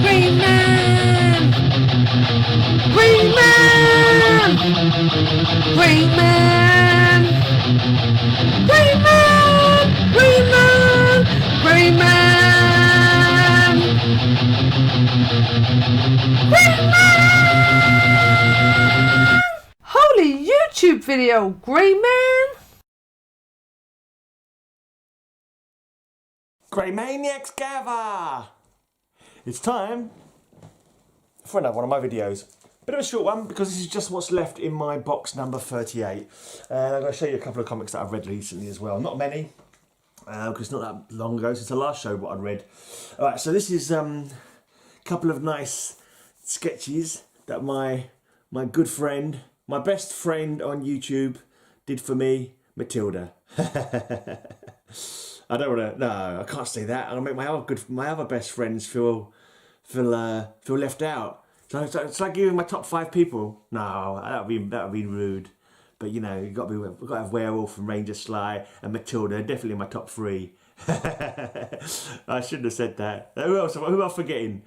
Greyman! Greyman! Greyman! Greyman! Greyman! Greyman! Greyman! Holy YouTube video, Greyman! Greymaniacs gather! It's time for another one of my videos. Bit of a short one because this is just what's left in my box number 38. And I'm going to show you a couple of comics that I've read recently as well. Not many, because it's not that long ago since I last showed what I'd read. Alright, so this is a couple of nice sketches that my good friend, my best friend on YouTube did for me, Matilda. I don't want to. No, I can't say that. I'll make my other best friends feel left out. So it's like giving my top 5 people. No, that would be rude. But you know, we've got to have Werewolf and Ranger Sly and Matilda. Definitely my top 3. I shouldn't have said that. Who else am I forgetting?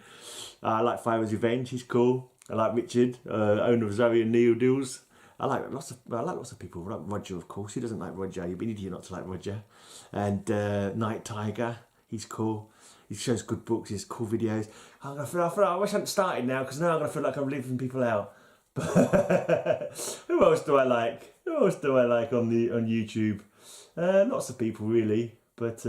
I like fiversrevenge. He's cool. I like Retched, owner of Zoey Noodles. I like lots of people. I like Roger, of course. Who doesn't like Roger? You'd be an idiot not to like Roger. And Night Tiger, he's cool. He shows good books. He has cool videos. I wish I hadn't started now because now I'm gonna feel like I'm leaving people out. Who else do I like? Who else do I like on YouTube? Lots of people really, but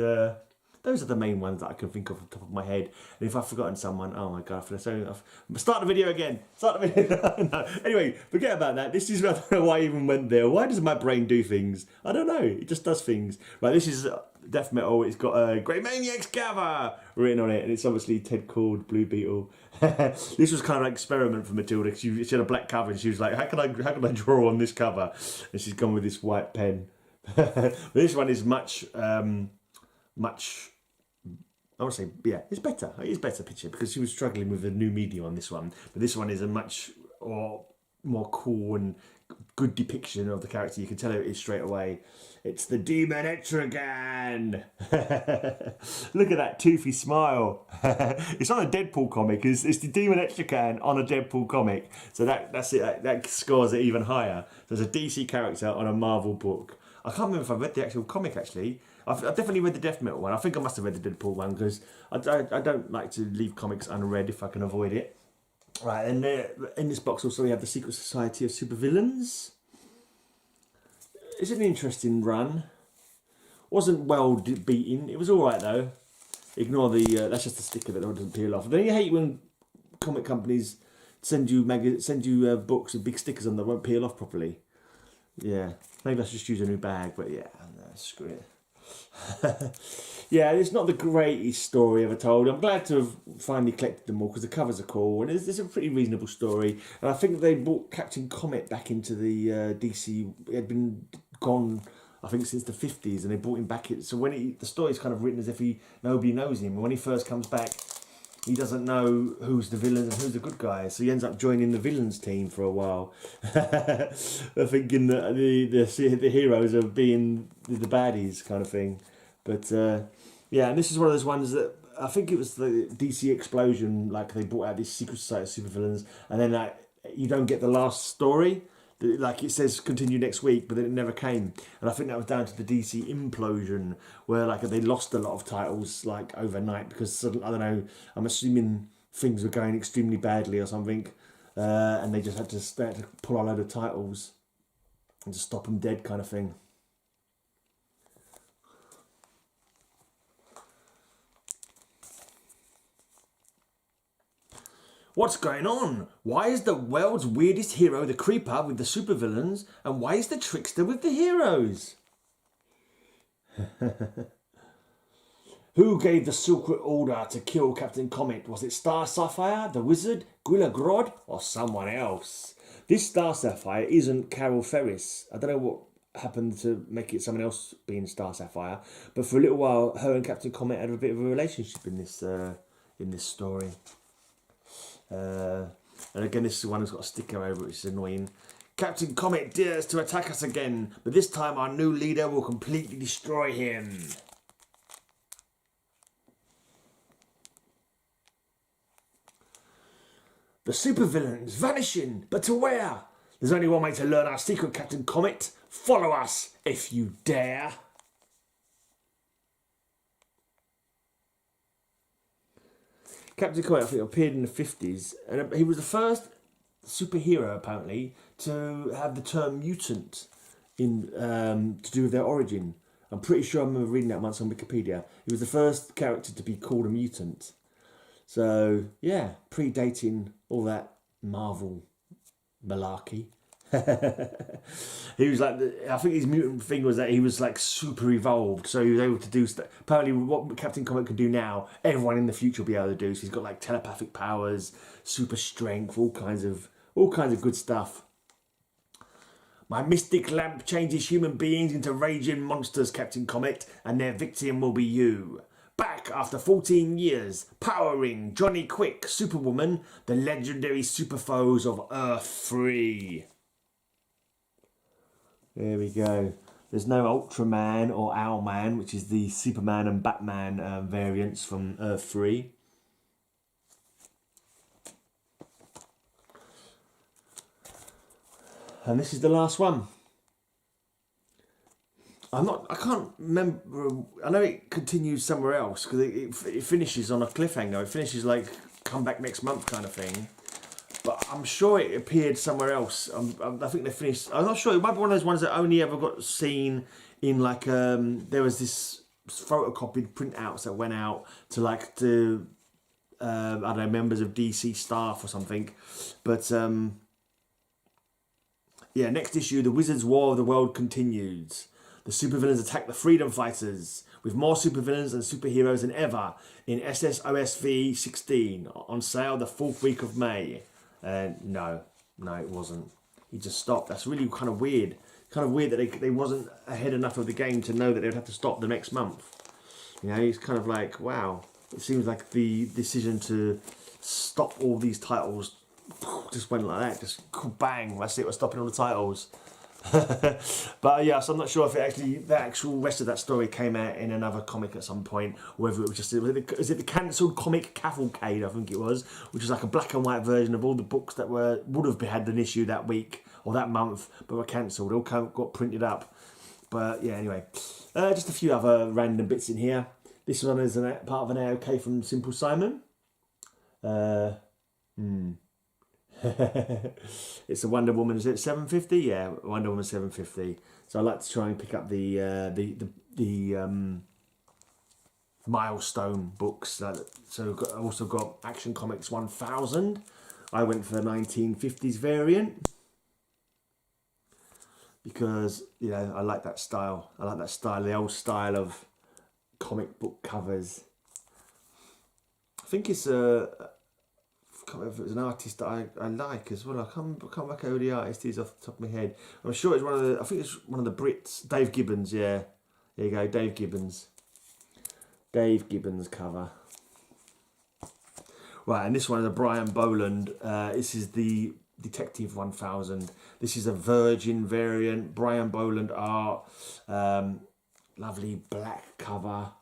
those are the main ones that I can think of off the top of my head. And if I've forgotten someone, oh my god, I feel so enough. Start the video again. Start the video. No. Anyway, forget about that. This is, I don't know why I even went there. Why does my brain do things? I don't know. It just does things. Right, this is death metal. It's got a Greymaniacs gather written on it, and it's obviously Ted called Blue Beetle. This was kind of like an experiment for Matilda because she had a black cover, and she was like, "How can I draw on this cover?" And she's gone with this white pen. This one is much. I want to say, yeah, it's better. It is better picture because she was struggling with the new media on this one. But this one is a much more cool and good depiction of the character. You can tell who it is straight away. It's the Demon Etrigan. Look at that toothy smile. It's on a Deadpool comic. It's the Demon Etrigan on a Deadpool comic. So that's it. That scores it even higher. There's a DC character on a Marvel book. I can't remember if I read the actual comic actually. I've definitely read the death metal one. I think I must have read the Deadpool one because I don't like to leave comics unread if I can avoid it. Right, and in this box also we have the Secret Society of Supervillains. It's an interesting run. Wasn't well beaten. It was all right though. Ignore the that's just a sticker that doesn't peel off. Don't you hate when comic companies send you books with big stickers on that won't peel off properly? Yeah, maybe I should just use a new bag, but yeah, no, screw it. Yeah, it's not the greatest story ever told. I'm glad to have finally collected them all because the covers are cool and it's a pretty reasonable story. And I think they brought Captain Comet back into the DC. It had been gone, I think, since the 50s, and they brought him back. So when the story's kind of written as if nobody knows him. And when he first comes back, he doesn't know who's the villain and who's the good guy, so he ends up joining the villains team for a while, thinking that the heroes are being the baddies kind of thing. But yeah, and this is one of those ones that I think it was the DC Explosion, like they brought out this Secret Society of Supervillains, and then you don't get the last story. Like it says continue next week, but then it never came, and I think that was down to the DC implosion, where like they lost a lot of titles like overnight because I don't know. I'm assuming things were going extremely badly or something, and they just had to pull a load of titles and just stop them dead, kind of thing. What's going on? Why is the world's weirdest hero the creeper with the supervillains, and why is the trickster with the heroes? Who gave the secret order to kill Captain Comet? Was it Star Sapphire, the Wizard, Gwilla Grodd, or someone else? This Star Sapphire isn't Carol Ferris. I don't know what happened to make it someone else being Star Sapphire, but for a little while, her and Captain Comet had a bit of a relationship in this story. And again, this is the one who's got a sticker over it, which is annoying. Captain Comet dares to attack us again, but this time our new leader will completely destroy him. The supervillains vanishing, but to where? There's only one way to learn our secret, Captain Comet. Follow us if you dare. Captain Comet, I think, appeared in the 50s, and he was the first superhero, apparently, to have the term mutant in to do with their origin. I'm pretty sure I remember reading that once on Wikipedia. He was the first character to be called a mutant. So, yeah, predating all that Marvel malarkey. He was like, I think his mutant thing was that he was like super evolved, so he was able to do stuff. Apparently, what Captain Comet can do now, everyone in the future will be able to do. So he's got like telepathic powers, super strength, all kinds of good stuff. My mystic lamp changes human beings into raging monsters, Captain Comet, and their victim will be you. Back after 14 years, powering Johnny Quick, Superwoman, the legendary super foes of Earth 3. There we go. There's no Ultraman or Owlman, which is the Superman and Batman variants from Earth 3. And this is the last one. I can't remember. I know it continues somewhere else because it finishes on a cliffhanger. It finishes like come back next month kind of thing. But I'm sure it appeared somewhere else. I think they finished. I'm not sure. It might be one of those ones that only ever got seen in like there was this photocopied printouts that went out to like to I don't know, members of DC staff or something. But yeah, next issue, the Wizards' War of the World continues. The supervillains attack the Freedom Fighters with more supervillains and superheroes than ever in SSOSV 16 on sale the 4th week of May. No, it wasn't. He just stopped. That's really kind of weird. Kind of weird that they wasn't ahead enough of the game to know that they'd have to stop the next month. You know, he's kind of like, wow. It seems like the decision to stop all these titles just went like that. Just bang. That's it. We're stopping all the titles. But yeah, so I'm not sure if the actual rest of that story came out in another comic at some point, or whether it was just is it the cancelled comic Cavalcade, I think it was, which was like a black and white version of all the books that would have had an issue that week or that month, but were cancelled. All got printed up. But yeah, anyway, just a few other random bits in here. This one is part of an AOK from Simple Simon. It's a Wonder Woman. Is it 750? Yeah, Wonder Woman 750. So I like to try and pick up the milestone books. So I also got Action Comics 1000. I went for the 1950s variant because I like that style. I like that style, the old style of comic book covers. I think it's I can't remember if it was an artist that I like as well. I can't back over the artist is off the top of my head. I'm sure it's I think it's one of the Brits. Dave Gibbons, yeah. There you go, Dave Gibbons. Dave Gibbons cover. Right, and this one is a Brian Boland. This is the Detective 1000. This is a Virgin variant. Brian Boland art. Lovely black cover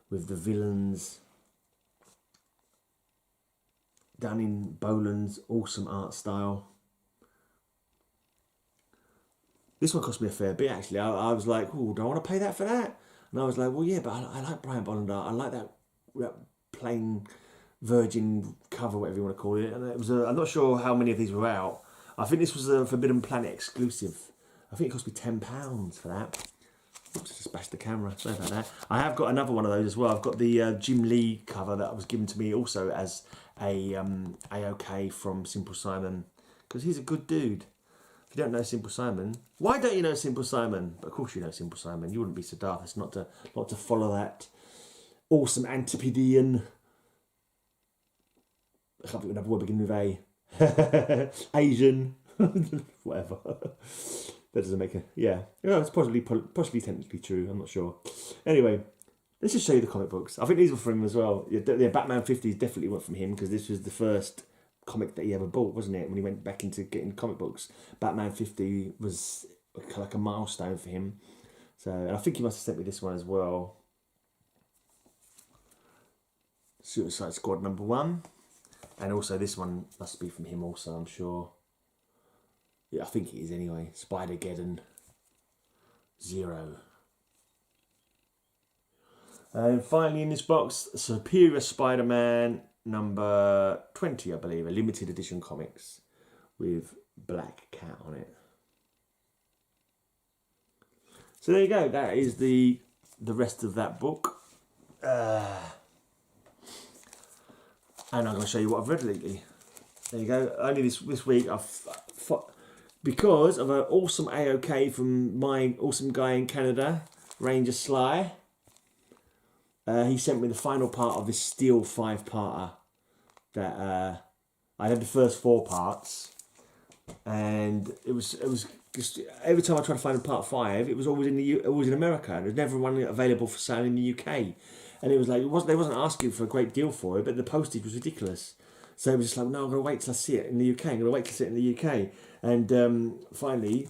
with the villains done in Boland's awesome art style. This one cost me a fair bit actually. I was like, oh, do I want to pay that for that? And I was like, well, yeah, but I like Brian Boland art. I like that plain Virgin cover, whatever you want to call it. And it was I'm not sure how many of these were out. I think this was a Forbidden Planet exclusive. I think it cost me £10 for that. Oops, just bashed the camera. Sorry about that. I have got another one of those as well. I've got the Jim Lee cover that was given to me also as a AOK from Simple Simon, because he's a good dude. If you don't know Simple Simon, why don't you know Simple Simon? But of course you know Simple Simon. You wouldn't be so daft as not to follow that awesome Antipodean. I can't think of another word beginning with A. Asian, whatever. That doesn't make a it's possibly technically true. I'm not sure. Anyway, let's just show you the comic books. I think these were from him as well. Yeah, Batman 50s definitely went from him because this was the first comic that he ever bought, wasn't it? When he went back into getting comic books, Batman 50 was like a milestone for him. So, and I think he must have sent me this one as well. Suicide Squad #1, And also this one must be from him also, I'm sure. Yeah, I think it is anyway. Spider-Geddon Zero. And finally in this box, Superior Spider-Man number 20, I believe, a limited edition comics with Black Cat on it. So there you go, that is the rest of that book. And I'm going to show you what I've read lately. There you go. Only this week, because of an awesome AOK from my awesome guy in Canada, Ranger Sly. He sent me the final part of this Steel 5-parter. That I had the first 4 parts, and it was just every time I tried to find part 5, it was always in America. There was never one available for sale in the UK. And it was like they wasn't asking for a great deal for it, but the postage was ridiculous. So it was just like, no, I'm going to wait till I see it in the UK. I'm going to wait till I see it in the UK. And finally,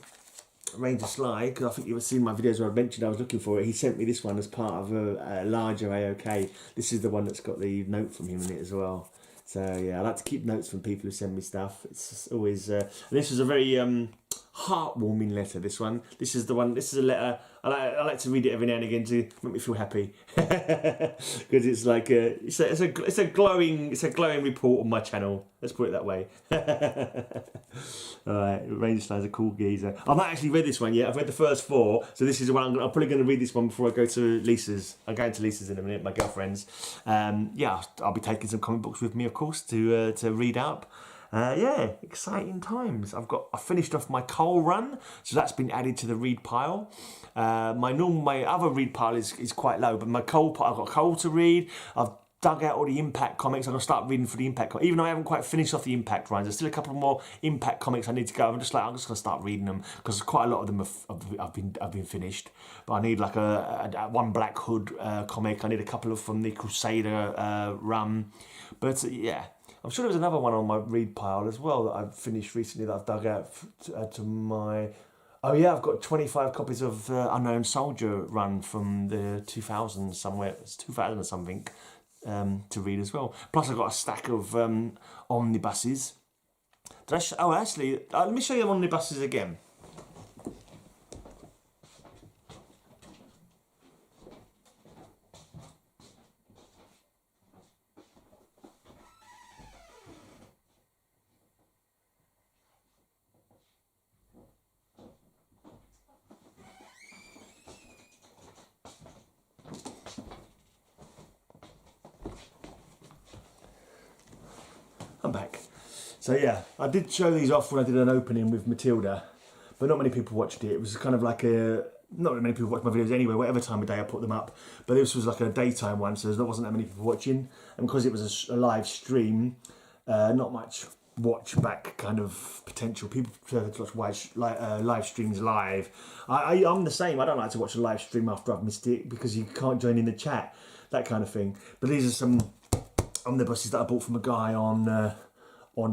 Ranger Sly, because I think you've seen my videos where I mentioned I was looking for it, he sent me this one as part of a larger AOK. This is the one that's got the note from him in it as well. So yeah, I like to keep notes from people who send me stuff. It's always... this was a very heartwarming letter, this one. This is the one, this is a letter... I like to read it every now and again to make me feel happy. Because it's like it's a glowing report on my channel. Let's put it that way. Alright, Ranger Sly's a cool geezer. I've not actually read this one yet. I've read the first 4, so this is the one I'm probably going to read this one before I go to Lisa's. I'm going to Lisa's in a minute, my girlfriend's. Yeah, I'll be taking some comic books with me, of course, to read up. Yeah, exciting times. I finished off my Cole run, so that's been added to the read pile. My other read pile is quite low, but my Cole pile, I've got Cole to read. I've dug out all the Impact comics. I'm going to start reading for the Impact comics. Even though I haven't quite finished off the Impact runs, there's still a couple more Impact comics I need to go. I'm just going to start reading them, because quite a lot of them have been finished. But I need like a one Black Hood comic. I need a couple from the Crusader run. But yeah. I'm sure there was another one on my read pile as well that I've finished recently that I've dug out to my... Oh yeah, I've got 25 copies of Unknown Soldier run from the 2000s somewhere. It's 2000 or something to read as well. Plus I've got a stack of omnibuses. Actually, let me show you the omnibuses again. I'm back. So yeah, I did show these off when I did an opening with Matilda, but not many people watched it. It was kind of like not many people watch my videos anyway, whatever time of day I put them up, but this was like a daytime one, so there wasn't that many people watching, and because it was a live stream, not much watch back kind of potential. People prefer to watch live streams live. I'm the same. I don't like to watch a live stream after I've missed it, because you can't join in the chat, that kind of thing. But these are some omnibuses that I bought from a guy on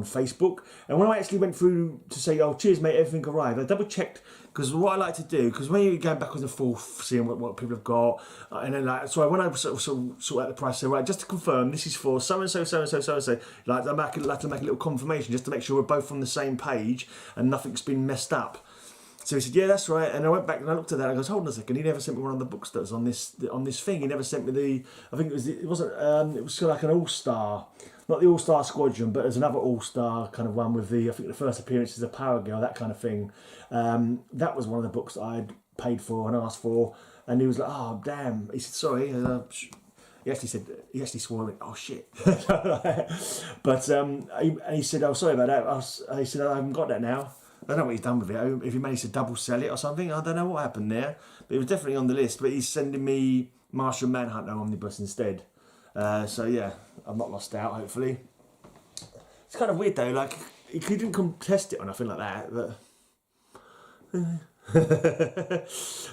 Facebook, and when I actually went through to say, oh cheers mate, everything arrived, I double checked, because what I like to do, because when you're going backwards and forth seeing what people have got, and then like, so when I sort out the price, say right, just to confirm this is for so and so, like I like to make a little confirmation just to make sure we're both on the same page and nothing's been messed up. So he said, yeah, that's right. And I went back and I looked at that. And I goes, hold on a second. He never sent me one of the books that was on this thing. He never sent me I think it was it was sort of like an all-star, not the all-star squadron, but there's another all-star kind of one with I think the first appearance is a Power Girl, that kind of thing. That was one of the books that I'd paid for and asked for. And he was like, oh damn. He said, sorry. He actually swore at me, oh shit. But he said, oh sorry about that. He said, I haven't got that now. I don't know what he's done with it. If he managed to double sell it or something, I don't know what happened there. But it was definitely on the list. But he's sending me Martial Manhunter Omnibus instead. So yeah, I've not lost out, hopefully. It's kind of weird though, like, he didn't contest it or nothing like that. But,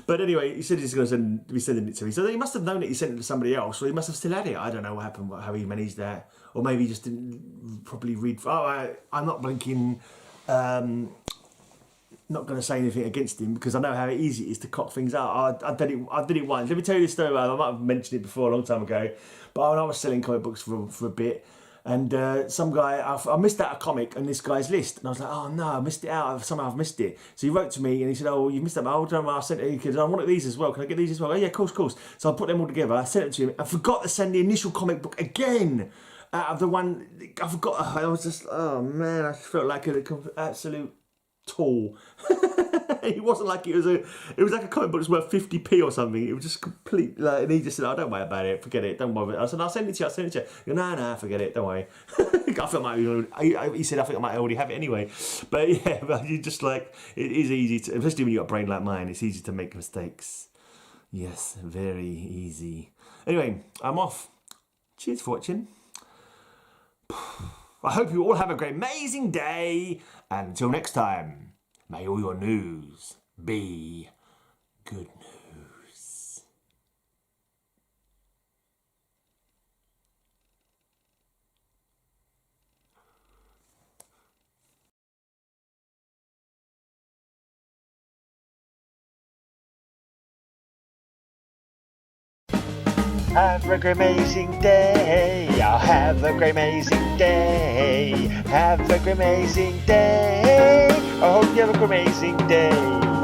but anyway, he said he's going to be sending it to me. So he must have known it, he sent it to somebody else, or he must have still had it. I don't know what happened, how he managed that. Or maybe he just didn't properly read. Oh, I'm not blinking... not going to say anything against him, because I know how easy it is to cock things out. I did it once. Let me tell you this story. I might have mentioned it before a long time ago, but when I was selling comic books for a bit, And some guy, I missed out a comic on this guy's list. And I was like, oh no, I missed it out. Somehow I've missed it. So he wrote to me and he said, oh, you missed that. Oh, don't worry, I sent it to you kids. I wanted these as well. Can I get these as well? Oh yeah, of course. So I put them all together. I sent it to him. I forgot to send the initial comic book again. Out of the one, I forgot. I was just, oh man, I felt like an absolute tool. It wasn't like it was like a comic book that's worth 50p or something. It was just complete, like, and he just said, oh, don't worry about it, forget it, don't worry. I said, I'll send it to you. He goes, no, forget it, don't worry. I felt he said, I think I might already have it anyway. But yeah, but you just like, it is easy to, especially when you've got a brain like mine, it's easy to make mistakes. Yes, very easy. Anyway, I'm off. Cheers for watching. I hope you all have a great, amazing day. And until next time, may all your news be good news. Have a great amazing day. I'll have a great amazing day. Have a great amazing day. I hope you have a great amazing day.